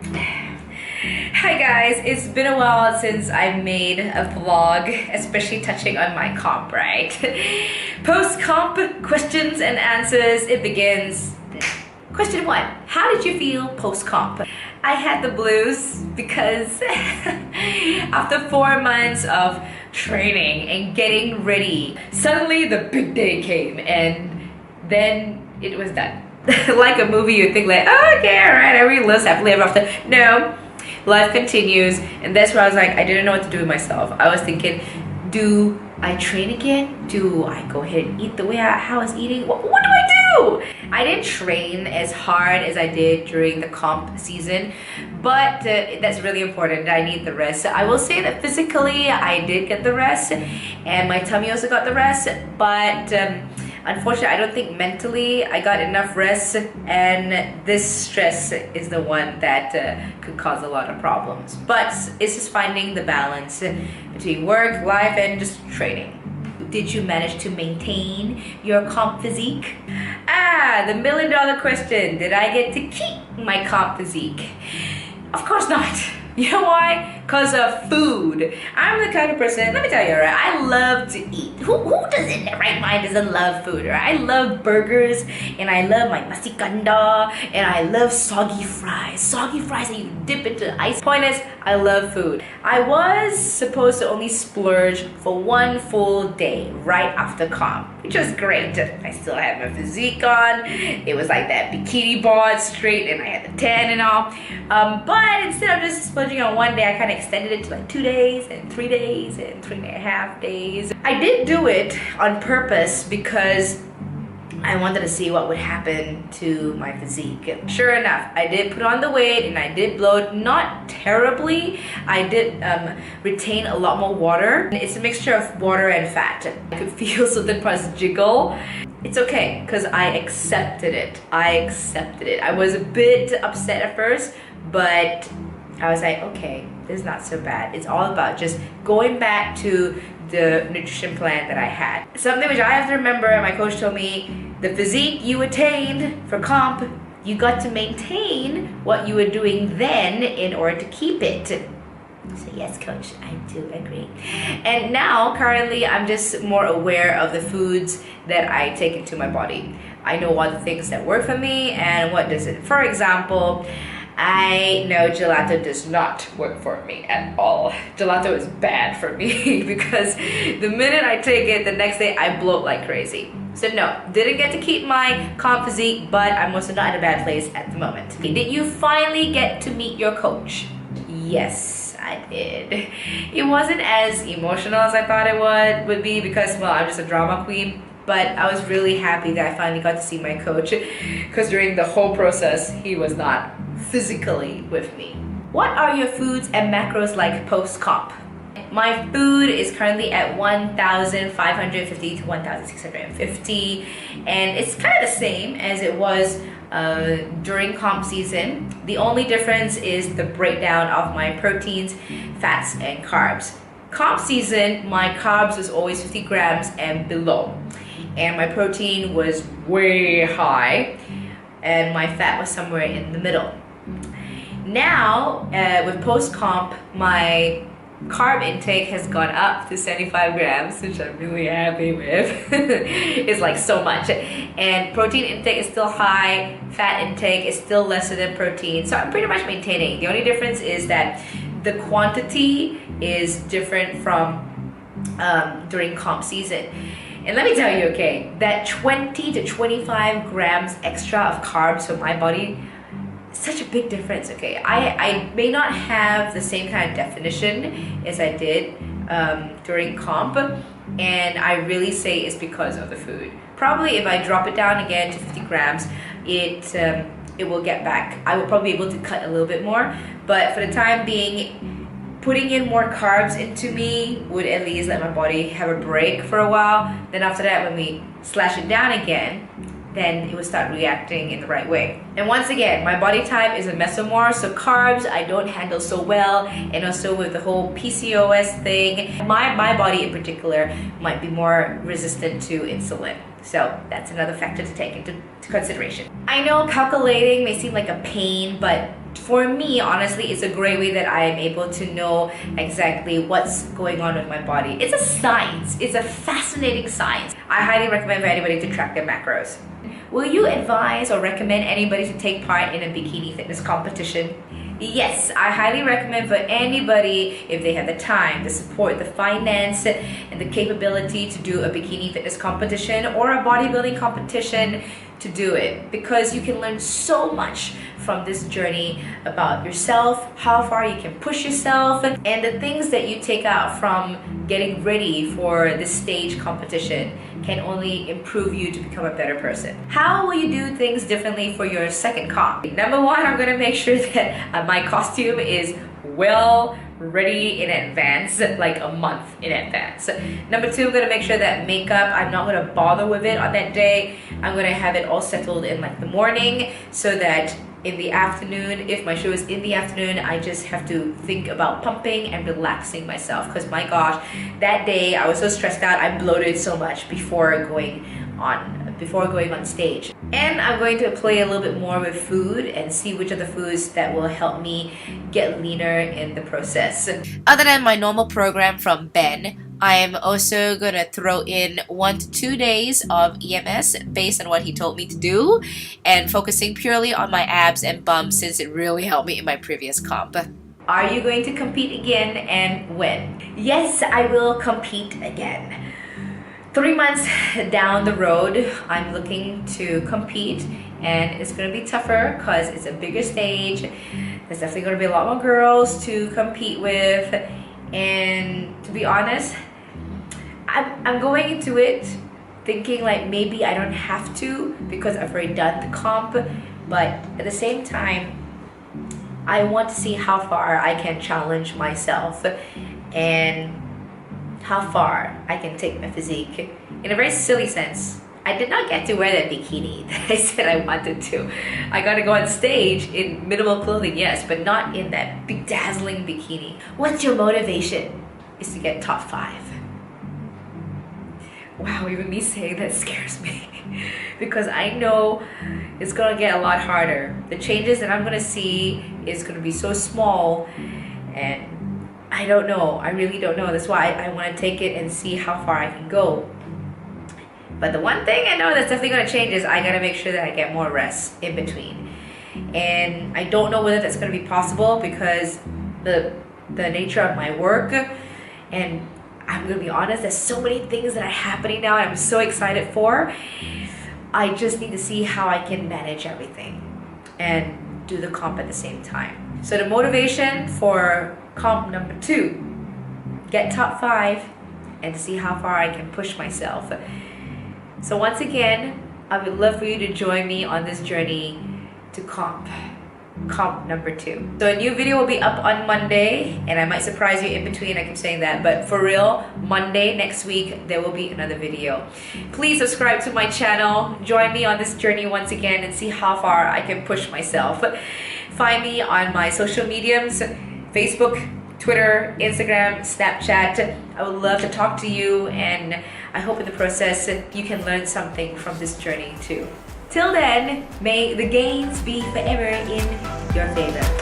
Hi guys, it's been a while since I made a vlog, especially touching on my comp, right? Post-comp questions and answers, it begins. Question 1, how did you feel post-comp? I had the blues because after 4 months of training and getting ready, suddenly the big day came and then it was done. Like a movie, you think like, oh, okay, alright, every lives happily ever after. No, life continues, and that's where I was like, I didn't know what to do with myself. I was thinking, do I train again? Do I go ahead and eat the way how I was eating? What do I do? I didn't train as hard as I did during the comp season, but that's really important. I need the rest. I will say that physically, I did get the rest, and my tummy also got the rest, but unfortunately, I don't think mentally I got enough rest, and this stress is the one that could cause a lot of problems. But it's just finding the balance between work, life, and just training. Did you manage to maintain your comp physique? The $1 million question. Did I get to keep my comp physique? Of course not. You know why? Because of food. I'm the kind of person, let me tell you, right? I love to eat. Who does in their right mind doesn't love food, right? I love burgers, and I love my nasi kandar, and I love soggy fries. Soggy fries that you dip into ice. Point is, I love food. I was supposed to only splurge for 1 full day right after comp, which was great. I still had my physique on. It was like that bikini bod straight, and I had the tan and all. But instead of just splurging on 1 day, I kind of extended it to like 2 days and 3 days and 3.5 days. I did do it on purpose because I wanted to see what would happen to my physique. Sure enough, I did put on the weight and I did bloat, not terribly. I did retain a lot more water. It's a mixture of water and fat. I could feel certain parts jiggle. It's okay, because I accepted it. I was a bit upset at first, but I was like, okay, this is not so bad. It's all about just going back to the nutrition plan that I had. Something which I have to remember, my coach told me, the physique you attained for comp, you got to maintain what you were doing then in order to keep it. So yes, coach, I do agree. And now, currently, I'm just more aware of the foods that I take into my body. I know what the things that work for me and what doesn't. For example, I know gelato does not work for me at all. Gelato is bad for me because the minute I take it, the next day I bloat like crazy. So no, didn't get to keep my comp physique, but I'm also not in a bad place at the moment. Did you finally get to meet your coach? Yes, I did. It wasn't as emotional as I thought it would be because, well, I'm just a drama queen. But I was really happy that I finally got to see my coach because during the whole process, he was not physically with me. What are your foods and macros like post-comp? My food is currently at 1,550 to 1,650, and it's kind of the same as it was during comp season. The only difference is the breakdown of my proteins, fats, and carbs. Comp season, my carbs was always 50 grams and below, and my protein was way high, and my fat was somewhere in the middle. Now, with post-comp, my carb intake has gone up to 75 grams, which I'm really happy with. It's like so much. And protein intake is still high, fat intake is still lesser than protein. So I'm pretty much maintaining. The only difference is that the quantity is different from during comp season. And let me tell you, okay, that 20 to 25 grams extra of carbs for my body, such a big difference, okay? I may not have the same kind of definition as I did during comp, and I really say it's because of the food. Probably if I drop it down again to 50 grams, it will get back. I will probably be able to cut a little bit more, but for the time being, putting in more carbs into me would at least let my body have a break for a while. Then after that, when we slash it down again, then it will start reacting in the right way. And once again, my body type is a mesomorph, so carbs I don't handle so well, and also with the whole PCOS thing, my body in particular might be more resistant to insulin. So that's another factor to take into consideration. I know calculating may seem like a pain, but For me, honestly, it's a great way that I am able to know exactly what's going on with my body. It's a science. It's a fascinating science. I highly recommend for anybody to track their macros. Will you advise or recommend anybody to take part in a bikini fitness competition? Yes, I highly recommend for anybody, if they have the time, the support, the finance, and the capability to do a bikini fitness competition or a bodybuilding competition, to do it, because you can learn so much from this journey about yourself, how far you can push yourself, and the things that you take out from getting ready for this stage competition can only improve you to become a better person. How will you do things differently for your second comp? Number one, I'm gonna make sure that my costume is well ready in advance, like a month in advance. Number two, I'm gonna make sure that makeup, I'm not gonna bother with it on that day. I'm gonna have it all settled in like the morning, so that in the afternoon, if my show is in the afternoon, I just have to think about pumping and relaxing myself, because my gosh, that day I was so stressed out, I bloated so much before going on stage. And I'm going to play a little bit more with food and see which are the foods that will help me get leaner in the process. Other than my normal program from Ben, I'm also gonna throw in 1 to 2 days of EMS based on what he told me to do, and focusing purely on my abs and bum, since it really helped me in my previous comp. Are you going to compete again, and when? Yes, I will compete again. 3 months down the road, I'm looking to compete, and it's gonna be tougher because it's a bigger stage. There's definitely gonna be a lot more girls to compete with, and to be honest, I'm going into it thinking like maybe I don't have to because I've already done the comp, but at the same time, I want to see how far I can challenge myself and how far I can take my physique. In a very silly sense, I did not get to wear that bikini that I said I wanted to. I got to go on stage in minimal clothing, yes, but not in that bedazzling bikini. What's your motivation? Is to get top 5. Wow, even me saying that scares me because I know it's gonna get a lot harder. The changes that I'm gonna see is gonna be so small, and I don't know. I really don't know. That's why I want to take it and see how far I can go. But the one thing I know that's definitely going to change is I got to make sure that I get more rest in between. And I don't know whether that's going to be possible because the nature of my work, and I'm going to be honest, there's so many things that are happening now and I'm so excited for. I just need to see how I can manage everything and do the comp at the same time. So the motivation for comp number 2, get top 5 and see how far I can push myself. So once again, I would love for you to join me on this journey to comp number 2. So a new video will be up on Monday, and I might surprise you in between, I keep saying that, but for real, Monday next week, there will be another video. Please subscribe to my channel, join me on this journey once again, and see how far I can push myself. Find me on my social mediums, Facebook, Twitter, Instagram, Snapchat. I would love to talk to you, and I hope in the process you can learn something from this journey too. Till then, may the gains be forever in your favor.